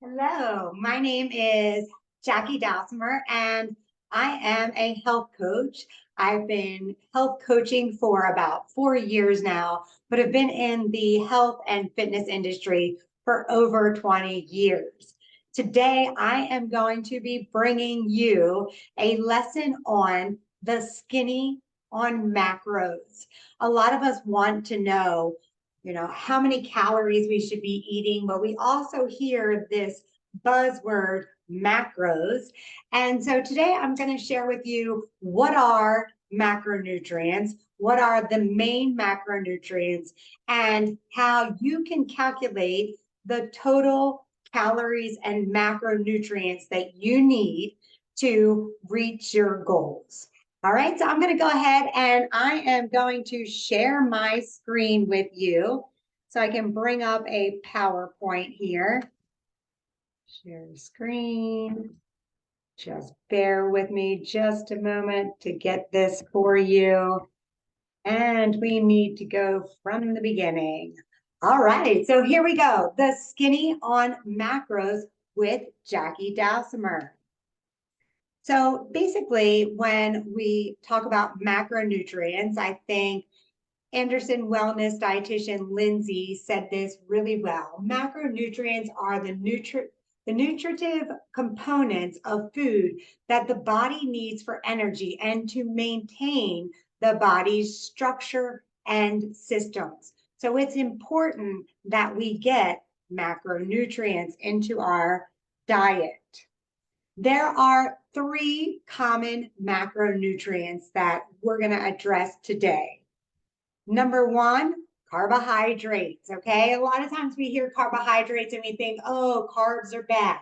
Hello, my name is Jackie Dowsimer, and I am a health coach. I've been health coaching for about 4 years now, but have been in the health and fitness industry for over 20 years. Today, I am going to be bringing you a lesson on the skinny on macros. A lot of us want to know how many calories we should be eating, but we also hear this buzzword macros. And so today I'm going to share with you what are macronutrients, what are the main macronutrients, and how you can calculate the total calories and macronutrients that you need to reach your goals. All right, so I'm going to go ahead and I am going to share my screen with you so I can bring up a PowerPoint here. Share screen. Just bear with me just a moment to get this for you. And we need to go from the beginning. All right, so here we go. The skinny on macros with Jackie Dowsimer. So basically, when we talk about macronutrients, I think Anderson wellness dietitian Lindsay said this really well. Macronutrients are the nutritive components of food that the body needs for energy and to maintain the body's structure and systems. So it's important that we get macronutrients into our diet. There are three common macronutrients that we're going to address today. Number one, carbohydrates. Okay. A lot of times we hear carbohydrates and we think, oh, carbs are bad.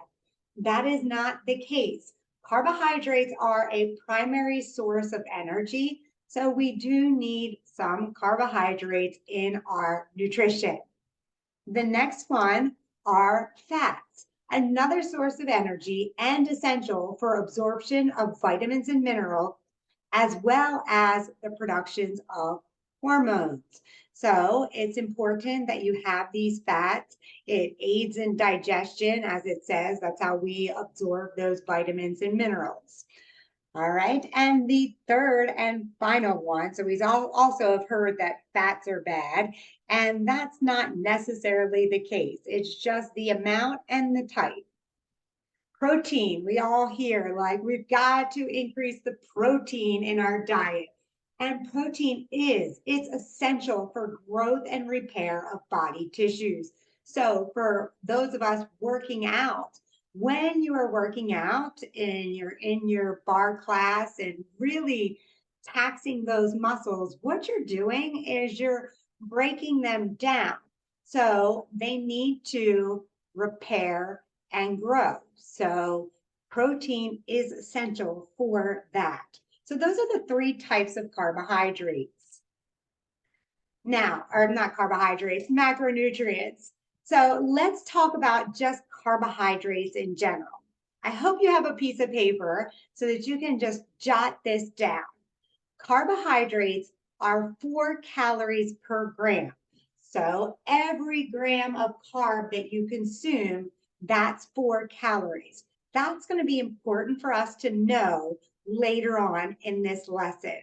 That is not the case. Carbohydrates are a primary source of energy. So we do need some carbohydrates in our nutrition. The next one are fats, another source of energy and essential for absorption of vitamins and minerals, as well as the productions of hormones. So it's important that you have these fats. It aids in digestion, as it says. That's how we absorb those vitamins and minerals. All right. And the third and final one. So we also have heard that fats are bad, and that's not necessarily the case. It's just the amount and the type. Protein, we all hear like we've got to increase the protein in our diet. And protein it's essential for growth and repair of body tissues. So for those of us working out, when you are working out and you're in your bar class and really taxing those muscles, what you're doing is you're breaking them down. So they need to repair and grow. So protein is essential for that. So those are the three types of carbohydrates. Now, or not carbohydrates, macronutrients. So let's talk about just carbohydrates in general. I hope you have a piece of paper so that you can just jot this down. Carbohydrates are 4 calories per gram. So every gram of carb that you consume, that's 4 calories. That's going to be important for us to know later on in this lesson.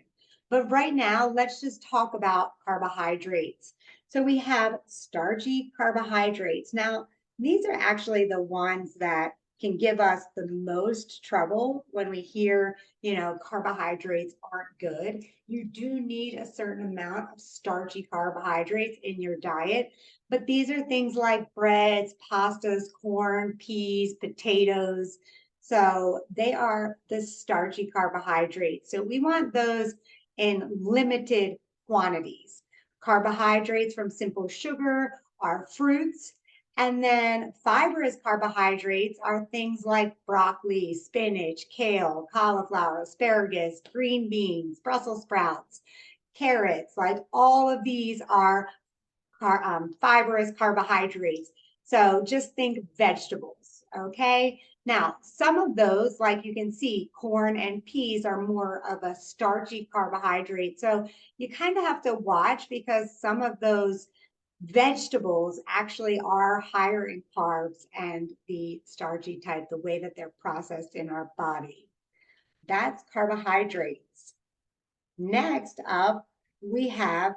But right now, let's just talk about carbohydrates. So we have starchy carbohydrates. Now, these are actually the ones that can give us the most trouble when we hear, carbohydrates aren't good. You do need a certain amount of starchy carbohydrates in your diet, but these are things like breads, pastas, corn, peas, potatoes. So they are the starchy carbohydrates. So we want those in limited quantities. Carbohydrates from simple sugar are fruits. And then fibrous carbohydrates are things like broccoli, spinach, kale, cauliflower, asparagus, green beans, Brussels sprouts, carrots. Like all of these are fibrous carbohydrates. So just think vegetables, okay? Now, some of those, like you can see, corn and peas are more of a starchy carbohydrate. So you kind of have to watch because some of those Vegetables actually are higher in carbs and the starchy type, the way that they're processed in our body. That's carbohydrates. Next up, we have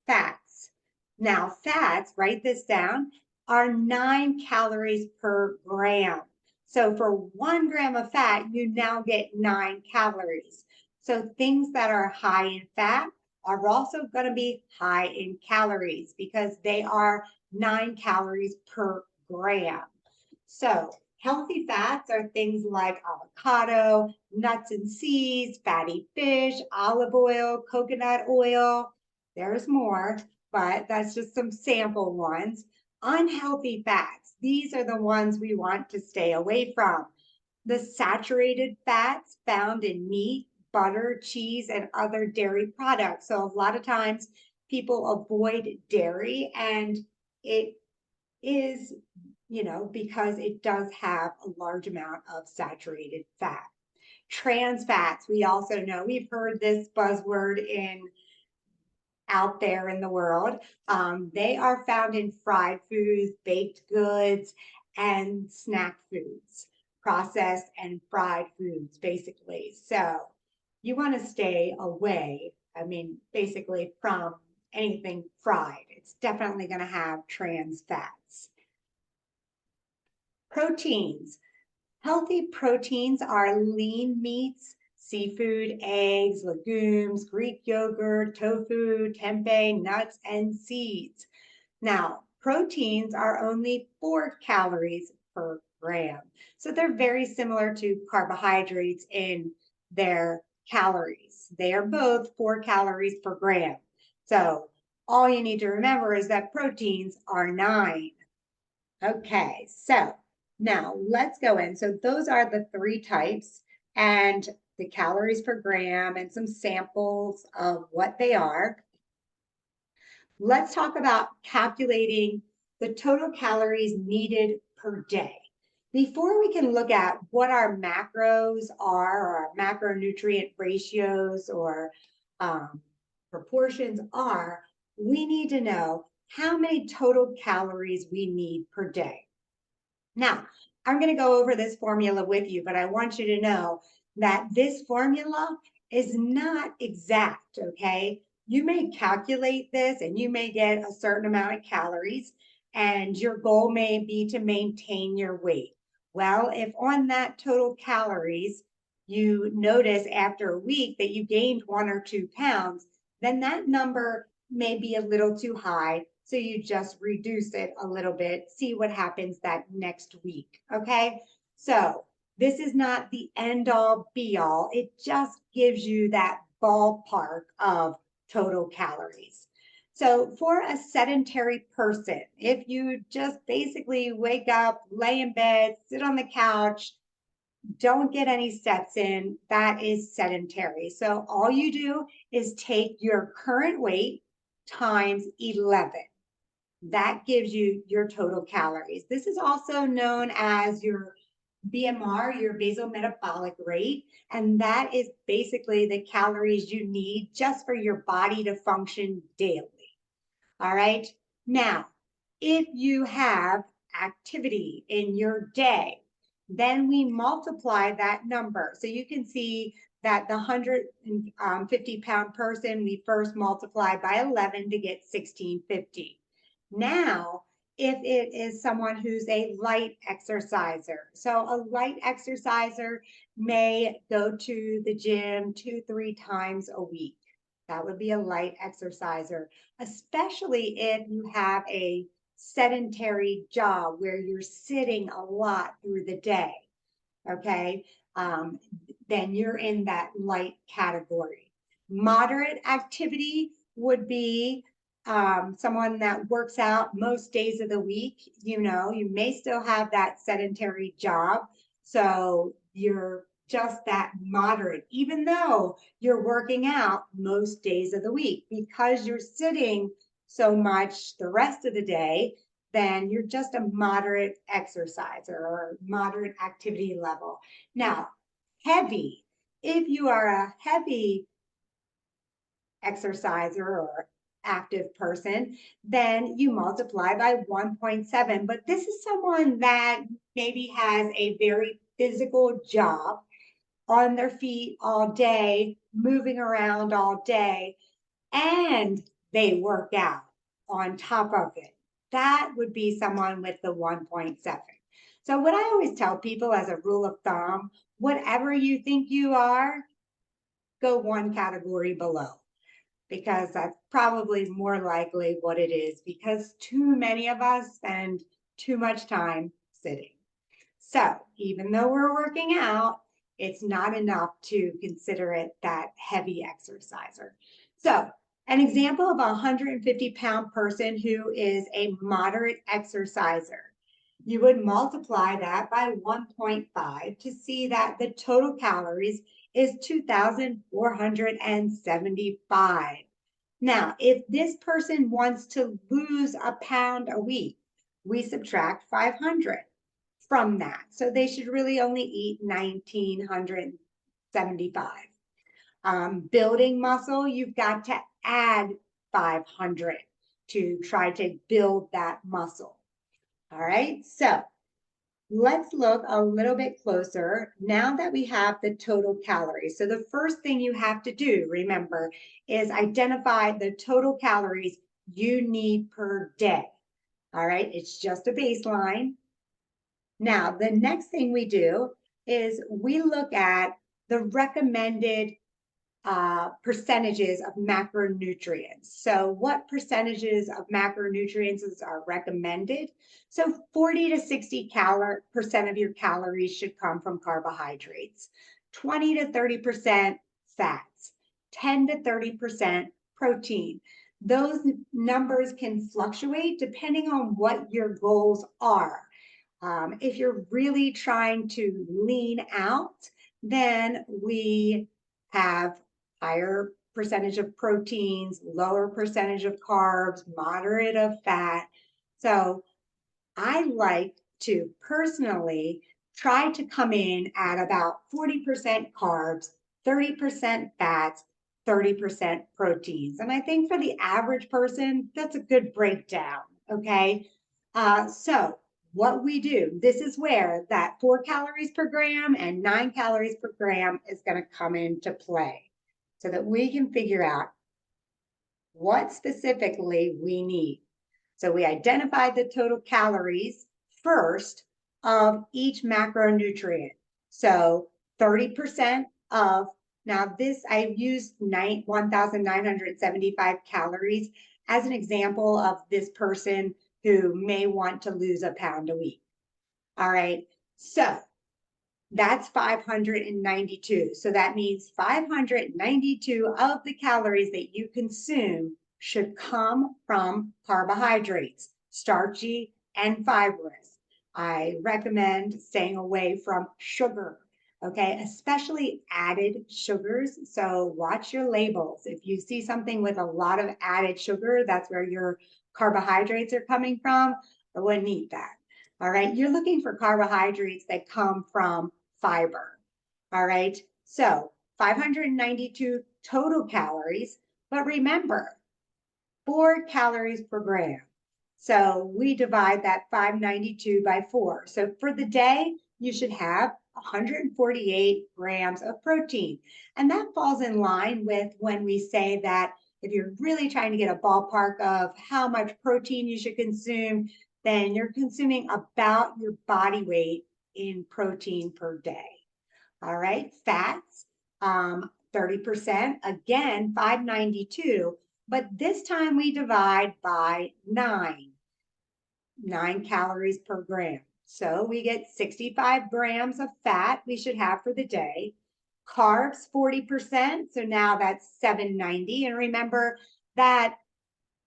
fats. Now, fats, write this down, are 9 calories per gram. So for 1 gram of fat, you now get 9 calories. So things that are high in fat are also going to be high in calories because they are 9 calories per gram. So healthy fats are things like avocado, nuts and seeds, fatty fish, olive oil, coconut oil. There's more, but that's just some sample ones. Unhealthy fats, these are the ones we want to stay away from. The saturated fats found in meat, butter, cheese, and other dairy products. So a lot of times people avoid dairy, and it is, because it does have a large amount of saturated fat. Trans fats, we also know, we've heard this buzzword out there in the world. They are found in fried foods, baked goods, and snack foods, processed and fried foods, basically. So you want to stay away, basically from anything fried. It's definitely going to have trans fats. Proteins. Healthy proteins are lean meats, seafood, eggs, legumes, Greek yogurt, tofu, tempeh, nuts, and seeds. Now, proteins are only 4 calories per gram. So they're very similar to carbohydrates in their calories. They are both 4 calories per gram. So all you need to remember is that proteins are 9. Okay, so now let's go in. So those are the 3 types and the calories per gram and some samples of what they are. Let's talk about calculating the total calories needed per day. Before we can look at what our macros are, or our macronutrient ratios or proportions are, we need to know how many total calories we need per day. Now, I'm going to go over this formula with you, but I want you to know that this formula is not exact, okay? You may calculate this and you may get a certain amount of calories, and your goal may be to maintain your weight. Well, if on that total calories, you notice after a week that you gained 1 or 2 pounds, then that number may be a little too high. So you just reduce it a little bit, see what happens that next week, okay? So this is not the end all be all. It just gives you that ballpark of total calories. So for a sedentary person, if you just basically wake up, lay in bed, sit on the couch, don't get any steps in, that is sedentary. So all you do is take your current weight times 11. That gives you your total calories. This is also known as your BMR, your basal metabolic rate, and that is basically the calories you need just for your body to function daily. All right. Now, if you have activity in your day, then we multiply that number. So you can see that the 150-pound person, we first multiply by 11 to get 1650. Now, if it is someone who's a light exerciser, so a light exerciser may go to the gym 2-3 times a week. That would be a light exerciser, especially if you have a sedentary job where you're sitting a lot through the day, okay? Then you're in that light category. Moderate activity would be someone that works out most days of the week. You may still have that sedentary job, so you're just that moderate, even though you're working out most days of the week. Because you're sitting so much the rest of the day, then you're just a moderate exerciser or moderate activity level. Now, heavy, if you are a heavy exerciser or active person, then you multiply by 1.7. But this is someone that maybe has a very physical job, on their feet all day, moving around all day, and they work out on top of it. That would be someone with the 1.7. So, what I always tell people as a rule of thumb, whatever you think you are, go one category below, because that's probably more likely what it is, because too many of us spend too much time sitting. So even though we're working out, it's not enough to consider it that heavy exerciser. So an example of a 150-pound person who is a moderate exerciser, you would multiply that by 1.5 to see that the total calories is 2,475. Now, if this person wants to lose a pound a week, we subtract 500 from that. So they should really only eat 1,975. Building muscle, you've got to add 500 to try to build that muscle. All right, so let's look a little bit closer now that we have the total calories. So the first thing you have to do, remember, is identify the total calories you need per day. All right, it's just a baseline. Now, the next thing we do is we look at the recommended percentages of macronutrients. So what percentages of macronutrients are recommended? So 40 to 60% of your calories should come from carbohydrates, 20 to 30% fats, 10 to 30% protein. Those numbers can fluctuate depending on what your goals are. If you're really trying to lean out, then we have higher percentage of proteins, lower percentage of carbs, moderate of fat. So I like to personally try to come in at about 40% carbs, 30% fats, 30% proteins. And I think for the average person, that's a good breakdown, okay? So what we do, this is where that 4 calories per gram and 9 calories per gram is going to come into play, so that we can figure out what specifically we need. So we identified the total calories first of each macronutrient. So 30% of, now this I've used 1,975 calories as an example of this person who may want to lose a pound a week. All right, so that's 592. So that means 592 of the calories that you consume should come from carbohydrates, starchy and fibrous. I recommend staying away from sugar, okay, especially added sugars. So watch your labels. If you see something with a lot of added sugar, that's where your carbohydrates are coming from. I wouldn't eat that. All right, you're looking for carbohydrates that come from fiber. All right, so 592 total calories, but remember, 4 calories per gram. So we divide that 592 by 4. So for the day, you should have 148 grams of protein. And that falls in line with when we say that if you're really trying to get a ballpark of how much protein you should consume, then you're consuming about your body weight in protein per day. All right, fats, 30%, again, 592, but this time we divide by 9 calories per gram. So we get 65 grams of fat we should have for the day. Carbs, 40%, so now that's 790. And remember that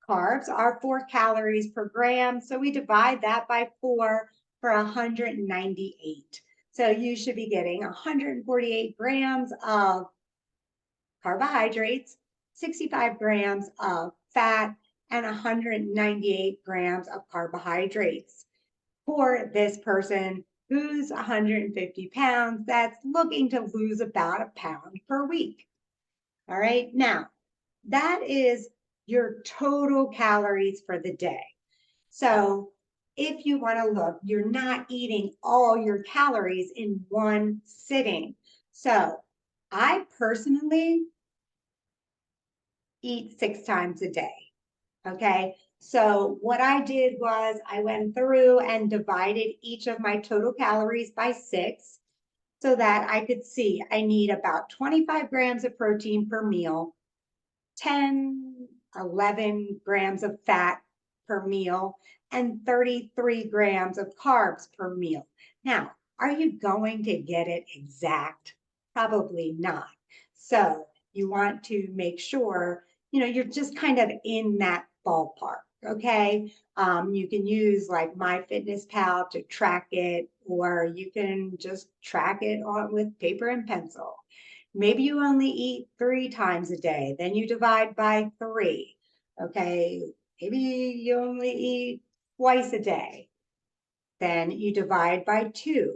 carbs are 4 calories per gram, so we divide that by 4 for 198. So you should be getting 148 grams of carbohydrates, 65 grams of fat, and 198 grams of carbohydrates for this person who's 150 pounds that's looking to lose about a pound per week. All right, now that is your total calories for the day. So if you want to look, you're not eating all your calories in one sitting. So I personally eat 6 times a day. Okay. So what I did was I went through and divided each of my total calories by 6 so that I could see I need about 25 grams of protein per meal, 10, 11 grams of fat per meal, and 33 grams of carbs per meal. Now, are you going to get it exact? Probably not. So you want to make sure, you're just kind of in that ballpark. Okay. You can use like MyFitnessPal to track it, or you can just track it on with paper and pencil. Maybe you only eat 3 times a day, then you divide by 3. Okay, maybe you only eat twice a day, then you divide by 2.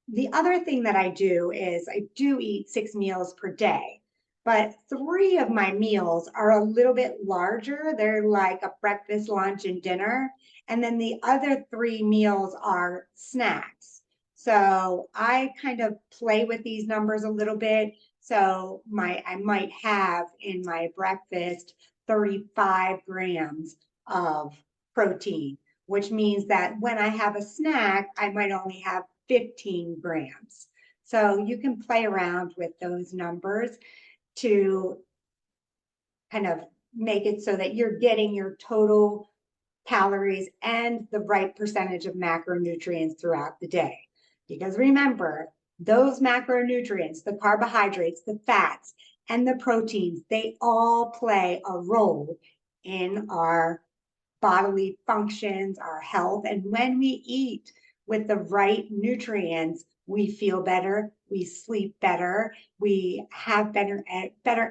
The other thing that I do is I do eat 6 meals per day, but 3 of my meals are a little bit larger. They're like a breakfast, lunch, and dinner. And then the other 3 meals are snacks. So I kind of play with these numbers a little bit. So I might have in my breakfast 35 grams of protein, which means that when I have a snack, I might only have 15 grams. So you can play around with those numbers to kind of make it so that you're getting your total calories and the right percentage of macronutrients throughout the day. Because remember, those macronutrients, the carbohydrates, the fats, and the proteins, they all play a role in our bodily functions, our health. And when we eat with the right nutrients, we feel better, we sleep better, we have better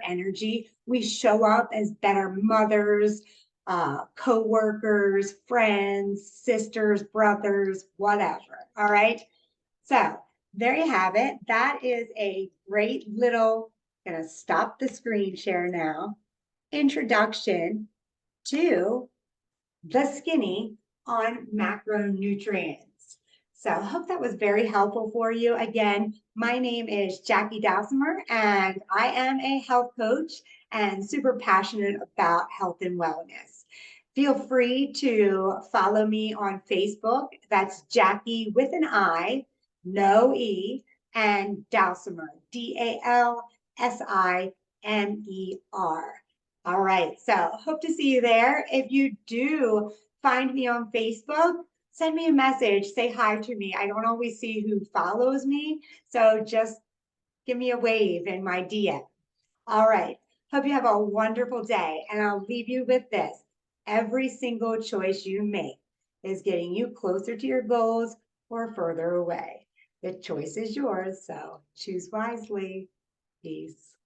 energy, we show up as better mothers, co-workers, friends, sisters, brothers, whatever. All right. So there you have it. That is a great little, gonna stop the screen share now, introduction to the skinny on macronutrients. So I hope that was very helpful for you. Again, my name is Jackie Dowsimer, and I am a health coach and super passionate about health and wellness. Feel free to follow me on Facebook. That's Jackie with an I, no E, and Dowsimer, Dalsimer. All right, so hope to see you there. If you do find me on Facebook, send me a message, say hi to me. I don't always see who follows me, so just give me a wave in my DM. All right, hope you have a wonderful day, and I'll leave you with this. Every single choice you make is getting you closer to your goals or further away. The choice is yours, so choose wisely. Peace.